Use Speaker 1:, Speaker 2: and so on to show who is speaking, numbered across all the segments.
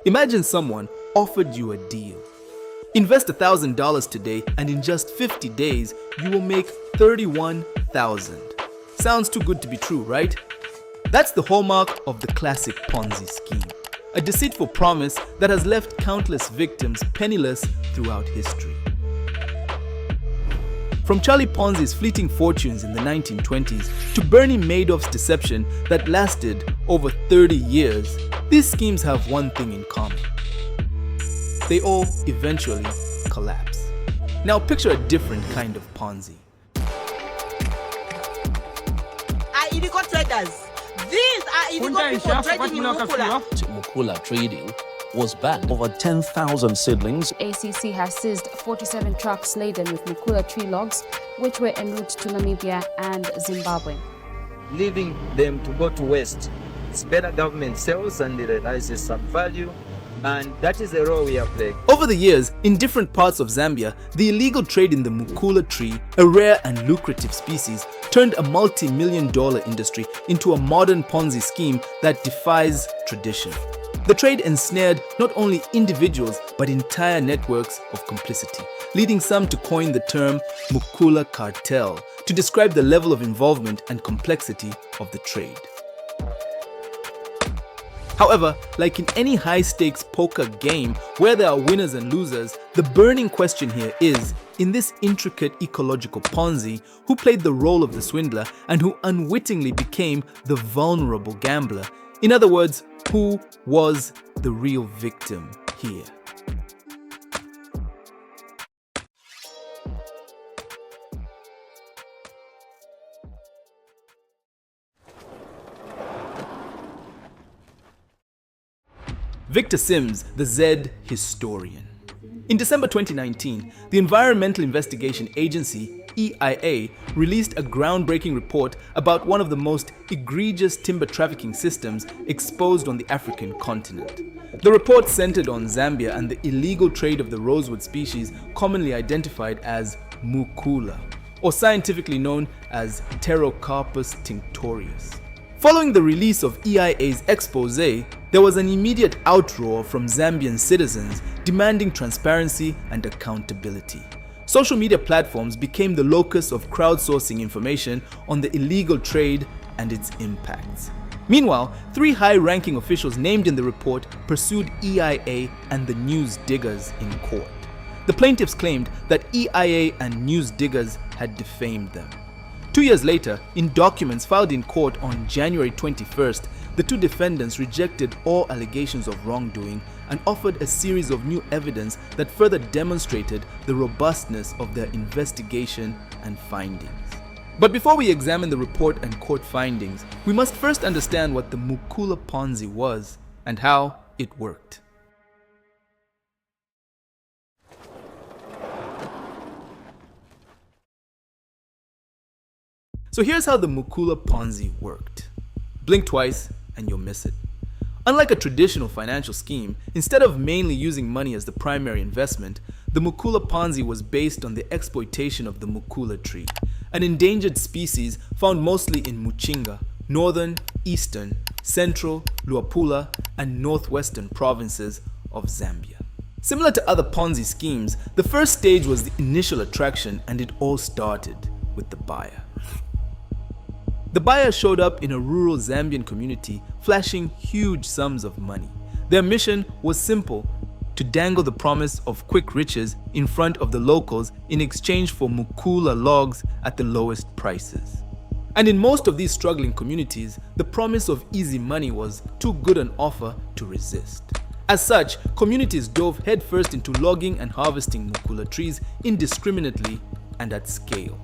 Speaker 1: Imagine someone offered you a deal. Invest $1,000 today and in just 50 days, you will make $31,000. Sounds too good to be true, right? That's the hallmark of the classic Ponzi scheme. A deceitful promise that has left countless victims penniless throughout history. From Charlie Ponzi's fleeting fortunes in the 1920s to Bernie Madoff's deception that lasted over 30 years, these schemes have one thing in common. They all eventually collapse. Now picture a different kind of Ponzi.
Speaker 2: Are illegal traders. These are illegal people trading in Mukula.
Speaker 3: Mukula trading was banned. Over 10,000 seedlings.
Speaker 4: ACC has seized 47 trucks laden with Mukula tree logs, which were en route to Namibia and Zimbabwe.
Speaker 5: Leaving them to go to waste. It's better government sells and realizes some value, and that is the role we are playing.
Speaker 1: Over the years, in different parts of Zambia, the illegal trade in the Mukula tree, a rare and lucrative species, turned a multi-million-dollar industry into a modern Ponzi scheme that defies tradition. The trade ensnared not only individuals but entire networks of complicity, leading some to coin the term Mukula Cartel to describe the level of involvement and complexity of the trade. However, like in any high-stakes poker game where there are winners and losers, the burning question here is, in this intricate ecological Ponzi, who played the role of the swindler and who unwittingly became the vulnerable gambler? In other words, who was the real victim here? Victor Sims, the Z historian. In December 2019, the Environmental Investigation Agency, EIA, released a groundbreaking report about one of the most egregious timber trafficking systems exposed on the African continent. The report centered on Zambia and the illegal trade of the rosewood species commonly identified as Mukula, or scientifically known as Pterocarpus tinctorius. Following the release of EIA's expose, there was an immediate outroar from Zambian citizens demanding transparency and accountability. Social media platforms became the locus of crowdsourcing information on the illegal trade and its impacts. Meanwhile, 3 high-ranking officials named in the report pursued EIA and the news diggers in court. The plaintiffs claimed that EIA and news diggers had defamed them. 2 years later, in documents filed in court on January 21st, the 2 defendants rejected all allegations of wrongdoing and offered a series of new evidence that further demonstrated the robustness of their investigation and findings. But before we examine the report and court findings, we must first understand what the Mukula Ponzi was and how it worked. So here's how the Mukula Ponzi worked. Blink twice and you'll miss it. Unlike a traditional financial scheme, instead of mainly using money as the primary investment, the Mukula Ponzi was based on the exploitation of the Mukula tree, an endangered species found mostly in Muchinga, northern, eastern, central, Luapula, and northwestern provinces of Zambia. Similar to other Ponzi schemes, the first stage was the initial attraction, and it all started with the buyer. The buyer showed up in a rural Zambian community flashing huge sums of money. Their mission was simple: to dangle the promise of quick riches in front of the locals in exchange for Mukula logs at the lowest prices. And in most of these struggling communities, the promise of easy money was too good an offer to resist. As such, communities dove headfirst into logging and harvesting Mukula trees indiscriminately and at scale.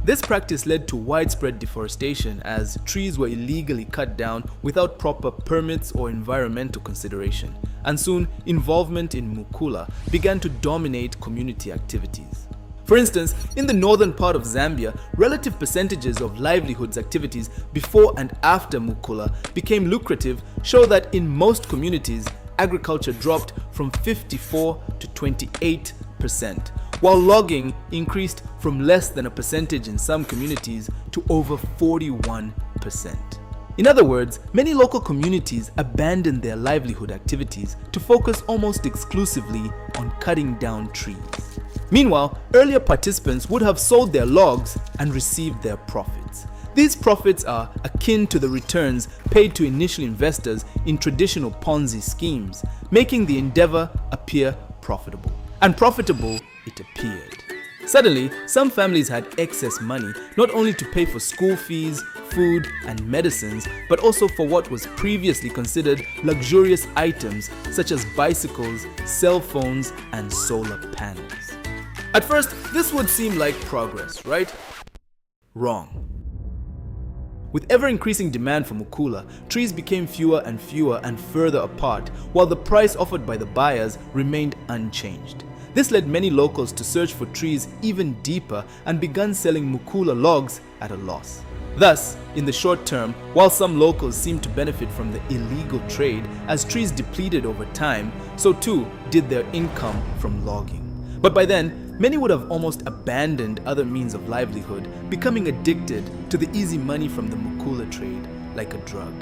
Speaker 1: This practice led to widespread deforestation as trees were illegally cut down without proper permits or environmental consideration, and soon involvement in Mukula began to dominate community activities. For instance, in the northern part of Zambia, relative percentages of livelihoods activities before and after Mukula became lucrative show that in most communities, agriculture dropped from 54 to 28%, while logging increased from less than a percentage in some communities to over 41%. In other words, many local communities abandoned their livelihood activities to focus almost exclusively on cutting down trees. Meanwhile, earlier participants would have sold their logs and received their profits. These profits are akin to the returns paid to initial investors in traditional Ponzi schemes, making the endeavor appear profitable. And profitable it appeared. Suddenly, some families had excess money not only to pay for school fees, food, and medicines, but also for what was previously considered luxurious items such as bicycles, cell phones, and solar panels. At first, this would seem like progress, right? Wrong. With ever-increasing demand for Mukula, trees became fewer and further apart, while the price offered by the buyers remained unchanged. This led many locals to search for trees even deeper and began selling Mukula logs at a loss. Thus, in the short term, while some locals seemed to benefit from the illegal trade as trees depleted over time, so too did their income from logging. But by then, many would have almost abandoned other means of livelihood, becoming addicted to the easy money from the Mukula trade like a drug.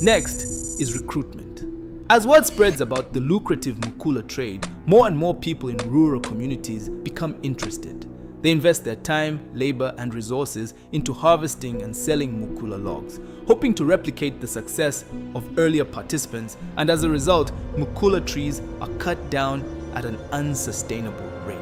Speaker 1: Next is recruitment. As word spreads about the lucrative Mukula trade, more and more people in rural communities become interested. They invest their time, labor, and resources into harvesting and selling Mukula logs, hoping to replicate the success of earlier participants, and as a result, Mukula trees are cut down at an unsustainable rate.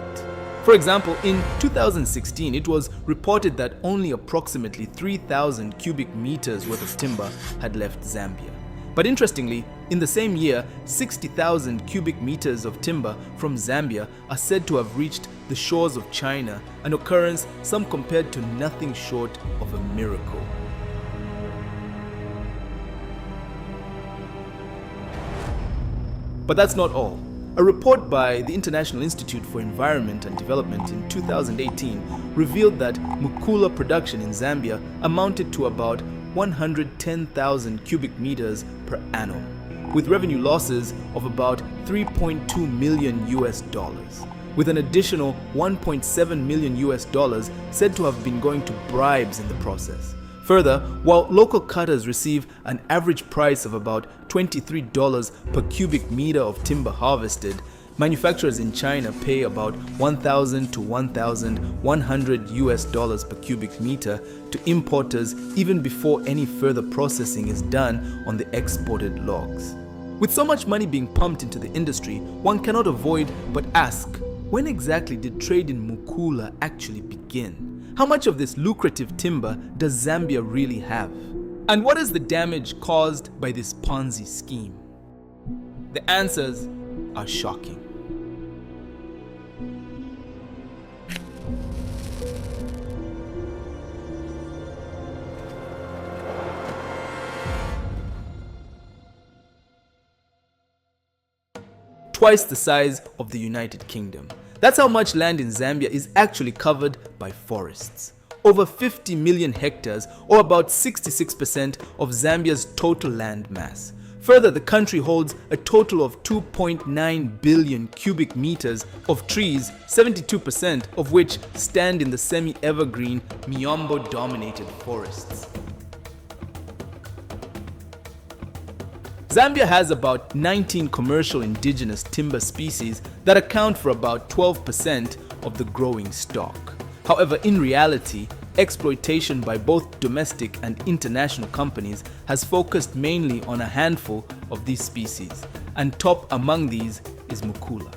Speaker 1: For example, in 2016, it was reported that only approximately 3,000 cubic meters worth of timber had left Zambia. But interestingly, in the same year, 60,000 cubic meters of timber from Zambia are said to have reached the shores of China, an occurrence some compared to nothing short of a miracle. But that's not all. A report by the International Institute for Environment and Development in 2018 revealed that Mukula production in Zambia amounted to about 110,000 cubic meters per annum, with revenue losses of about $3.2 million, with an additional $1.7 million said to have been going to bribes in the process. Further, while local cutters receive an average price of about $23 per cubic meter of timber harvested, manufacturers in China pay about $1,000 to $1,100 per cubic meter to importers even before any further processing is done on the exported logs. With so much money being pumped into the industry, one cannot avoid but ask, when exactly did trade in Mukula actually begin? How much of this lucrative timber does Zambia really have? And what is the damage caused by this Ponzi scheme? The answers are shocking. Twice the size of the United Kingdom. That's how much land in Zambia is actually covered by forests. Over 50 million hectares, or about 66% of Zambia's total land mass. Further, the country holds a total of 2.9 billion cubic meters of trees, 72% of which stand in the semi-evergreen Miombo-dominated forests. Zambia has about 19 commercial indigenous timber species that account for about 12% of the growing stock. However, in reality, exploitation by both domestic and international companies has focused mainly on a handful of these species, and top among these is Mukula.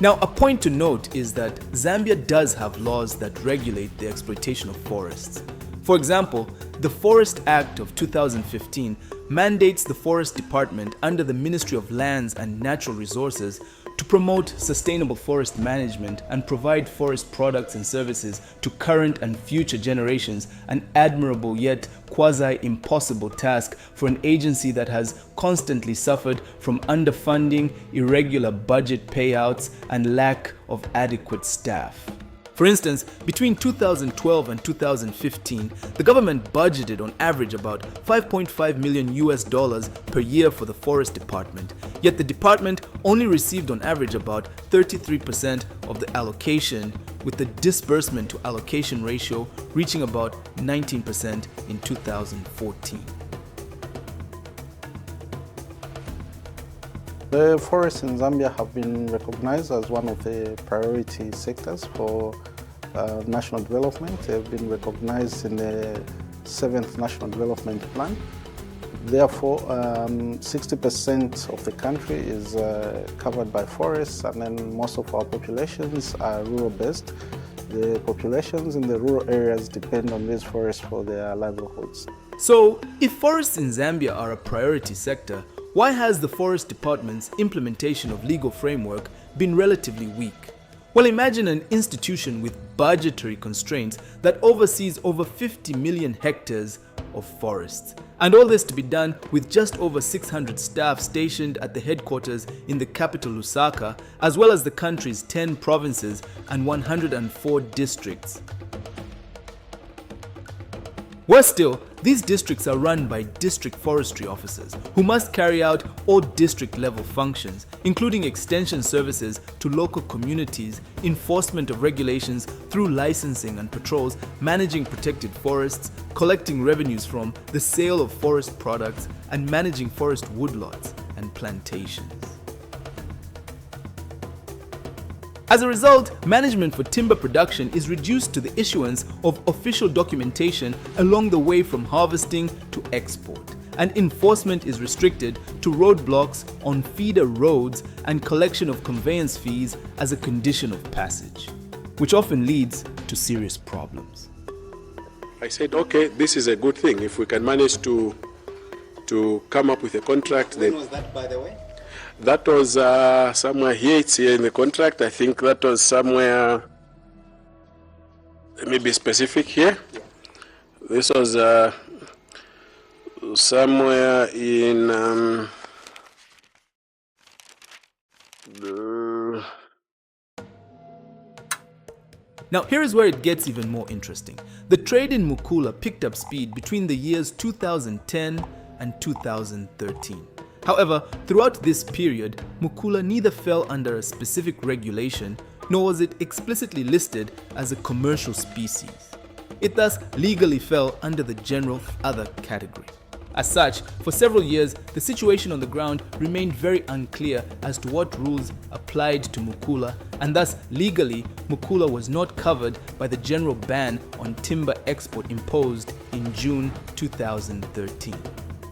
Speaker 1: Now, a point to note is that Zambia does have laws that regulate the exploitation of forests. For example, the Forest Act of 2015 mandates the Forest Department under the Ministry of Lands and Natural Resources to promote sustainable forest management and provide forest products and services to current and future generations, an admirable yet quasi-impossible task for an agency that has constantly suffered from underfunding, irregular budget payouts, and lack of adequate staff. For instance, between 2012 and 2015, the government budgeted on average about $5.5 million per year for the Forest Department, yet the department only received on average about 33% of the allocation, with the disbursement to allocation ratio reaching about 19% in 2014.
Speaker 6: The forests in Zambia have been recognized as one of the priority sectors for national development. They've been recognized in the 7th National Development Plan. Therefore, 60% of the country is covered by forests, and then most of our populations are rural-based. The populations in the rural areas depend on these forests for their livelihoods.
Speaker 1: So, if forests in Zambia are a priority sector, why has the Forest Department's implementation of legal framework been relatively weak? Well, imagine an institution with budgetary constraints that oversees over 50 million hectares of forests. And all this to be done with just over 600 staff stationed at the headquarters in the capital Lusaka, as well as the country's 10 provinces and 104 districts. Worse still, these districts are run by district forestry officers who must carry out all district level functions, including extension services to local communities, enforcement of regulations through licensing and patrols, managing protected forests, collecting revenues from the sale of forest products, and managing forest woodlots and plantations. As a result, management for timber production is reduced to the issuance of official documentation along the way from harvesting to export, and enforcement is restricted to roadblocks on feeder roads and collection of conveyance fees as a condition of passage, which often leads to serious problems.
Speaker 7: I said, okay, this is a good thing. If we can manage to come up with a contract, then...
Speaker 8: When was that, by the way?
Speaker 7: That was somewhere here, it's here in the contract. I think that was somewhere, let me be specific here. Yeah. This was somewhere in
Speaker 1: Now here is where it gets even more interesting. The trade in Mukula picked up speed between the years 2010 and 2013. However, throughout this period, Mukula neither fell under a specific regulation, nor was it explicitly listed as a commercial species. It thus legally fell under the general other category. As such, for several years, the situation on the ground remained very unclear as to what rules applied to Mukula, and thus legally, Mukula was not covered by the general ban on timber export imposed in June 2013.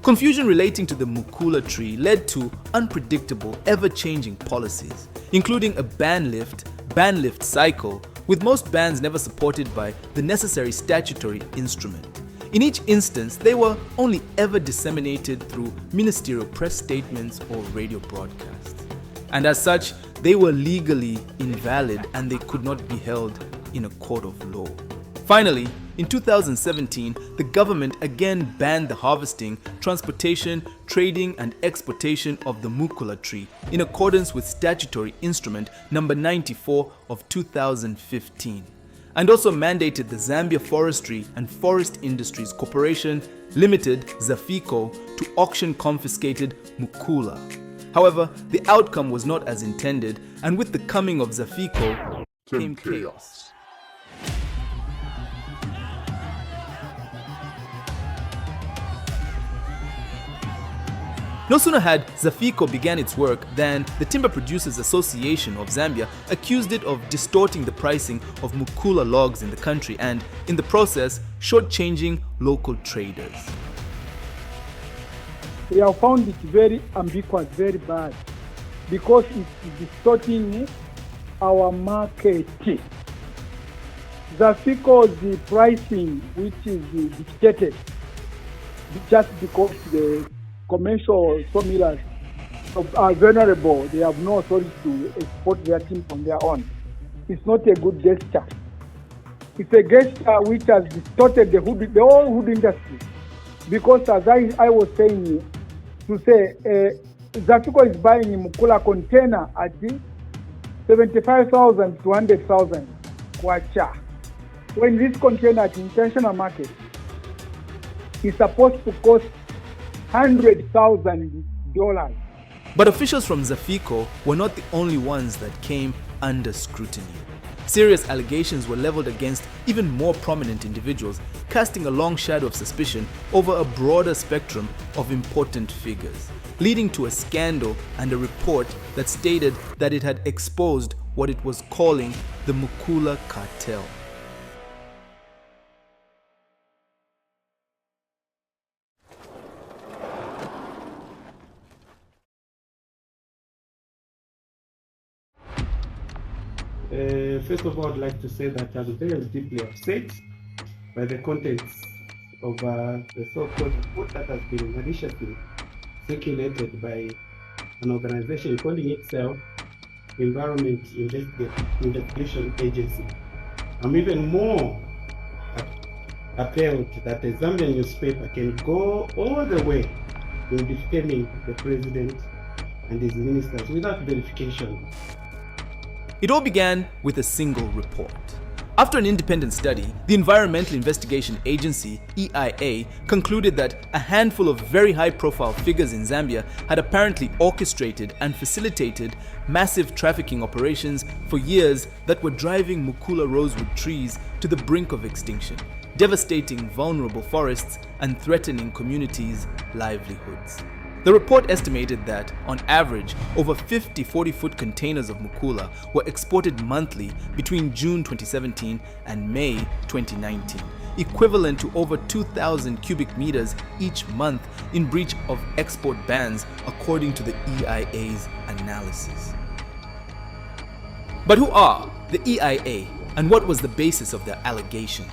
Speaker 1: Confusion relating to the Mukula tree led to unpredictable, ever-changing policies, including a ban-lift cycle, with most bans never supported by the necessary statutory instrument. In each instance, they were only ever disseminated through ministerial press statements or radio broadcasts. And as such, they were legally invalid and they could not be held in a court of law. Finally, in 2017, the government again banned the harvesting, transportation, trading, and exportation of the Mukula tree in accordance with Statutory Instrument number 94 of 2015, and also mandated the Zambia Forestry and Forest Industries Corporation Limited, Zafico, to auction confiscated Mukula. However, the outcome was not as intended, and with the coming of Zafico came chaos. No sooner had Zafico began its work than the Timber Producers Association of Zambia accused it of distorting the pricing of Mukula logs in the country and, in the process, shortchanging local traders.
Speaker 9: We have found it very ambiguous, very bad, because it's distorting
Speaker 8: our market. The pricing, which is dictated just because the commercial sawmillers are vulnerable, they have no authority to export their team on their own. It's not a good gesture. It's a gesture which has distorted the whole wood industry. Because as I was saying, Zafico is buying a Mukula container at 75,000 to 100,000 kwacha. When this container at international market is supposed to cost $100,000.
Speaker 1: But officials from Zafico were not the only ones that came under scrutiny. Serious allegations were leveled against even more prominent individuals, casting a long shadow of suspicion over a broader spectrum of important figures, leading to a scandal and a report that stated that it had exposed what it was calling the Mukula Cartel.
Speaker 9: First of all, I'd like to say that I'm very deeply upset by the contents of the so-called report that has been maliciously circulated by an organization calling itself Environment Investigation Agency. I'm even more appalled that the Zambian newspaper can go all the way in defaming the president and his ministers without verification.
Speaker 1: It all began with a single report. After an independent study, the Environmental Investigation Agency, EIA, concluded that a handful of very high-profile figures in Zambia had apparently orchestrated and facilitated massive trafficking operations for years that were driving Mukula rosewood trees to the brink of extinction, devastating vulnerable forests and threatening communities' livelihoods. The report estimated that, on average, over 50 40-foot containers of Mukula were exported monthly between June 2017 and May 2019, equivalent to over 2,000 cubic meters each month in breach of export bans, according to the EIA's analysis. But who are the EIA, and what was the basis of their allegations?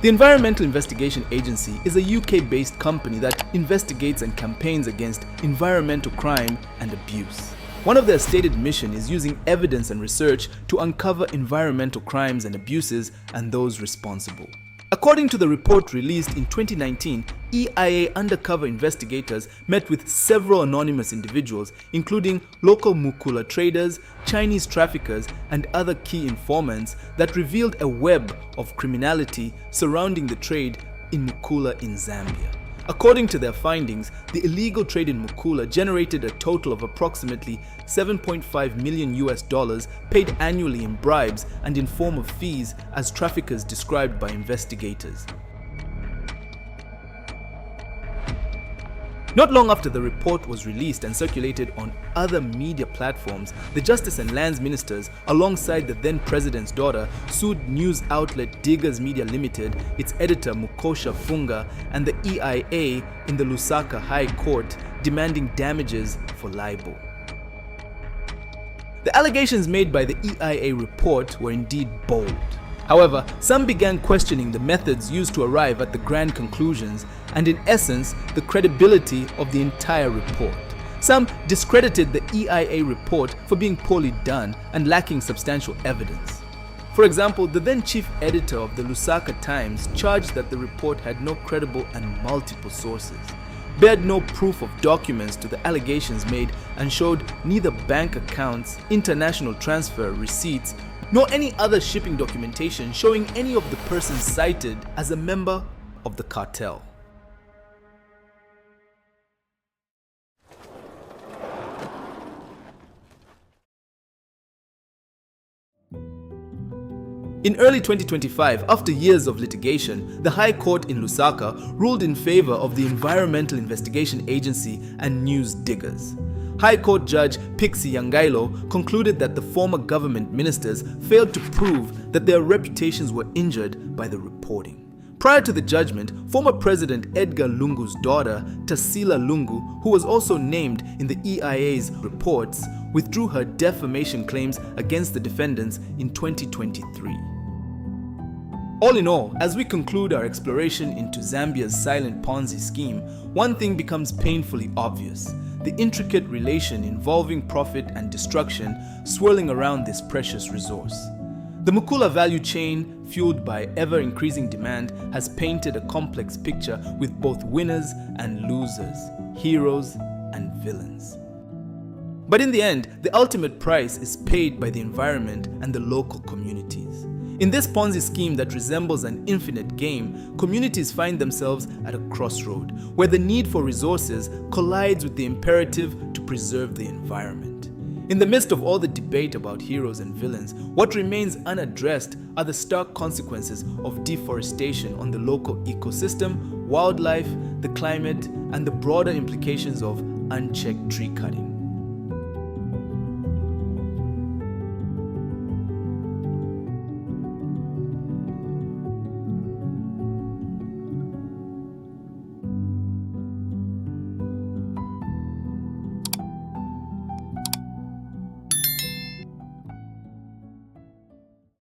Speaker 1: The Environmental Investigation Agency is a UK-based company that investigates and campaigns against environmental crime and abuse. One of their stated mission is using evidence and research to uncover environmental crimes and abuses and those responsible. According to the report released in 2019, EIA undercover investigators met with several anonymous individuals, including local Mukula traders, Chinese traffickers, and other key informants that revealed a web of criminality surrounding the trade in Mukula in Zambia. According to their findings, the illegal trade in Mukula generated a total of approximately $7.5 million paid annually in bribes and in form of fees as traffickers described by investigators. Not long after the report was released and circulated on other media platforms, the Justice and Lands Ministers, alongside the then President's daughter, sued news outlet Diggers Media Limited, its editor Mukosha Funga, and the EIA in the Lusaka High Court, demanding damages for libel. The allegations made by the EIA report were indeed bold. However, some began questioning the methods used to arrive at the grand conclusions and, in essence, the credibility of the entire report. Some discredited the EIA report for being poorly done and lacking substantial evidence. For example, the then chief editor of the Lusaka Times charged that the report had no credible and multiple sources, bared no proof of documents to the allegations made, and showed neither bank accounts, international transfer receipts, nor any other shipping documentation showing any of the persons cited as a member of the cartel. In early 2025, after years of litigation, the High Court in Lusaka ruled in favor of the Environmental Investigation Agency and news diggers. High Court Judge Pixie Yangailo concluded that the former government ministers failed to prove that their reputations were injured by the reporting, Prior to the judgment, former President Edgar Lungu's daughter, Tarsila Lungu, who was also named in the EIA's reports, withdrew her defamation claims against the defendants in 2023. All in all, as we conclude our exploration into Zambia's silent Ponzi scheme, one thing becomes painfully obvious: the intricate relation involving profit and destruction swirling around this precious resource. The Mukula value chain, fueled by ever-increasing demand, has painted a complex picture with both winners and losers, heroes and villains. But in the end, the ultimate price is paid by the environment and the local communities. In this Ponzi scheme that resembles an infinite game, communities find themselves at a crossroad, where the need for resources collides with the imperative to preserve the environment. In the midst of all the debate about heroes and villains, what remains unaddressed are the stark consequences of deforestation on the local ecosystem, wildlife, the climate, and the broader implications of unchecked tree cutting.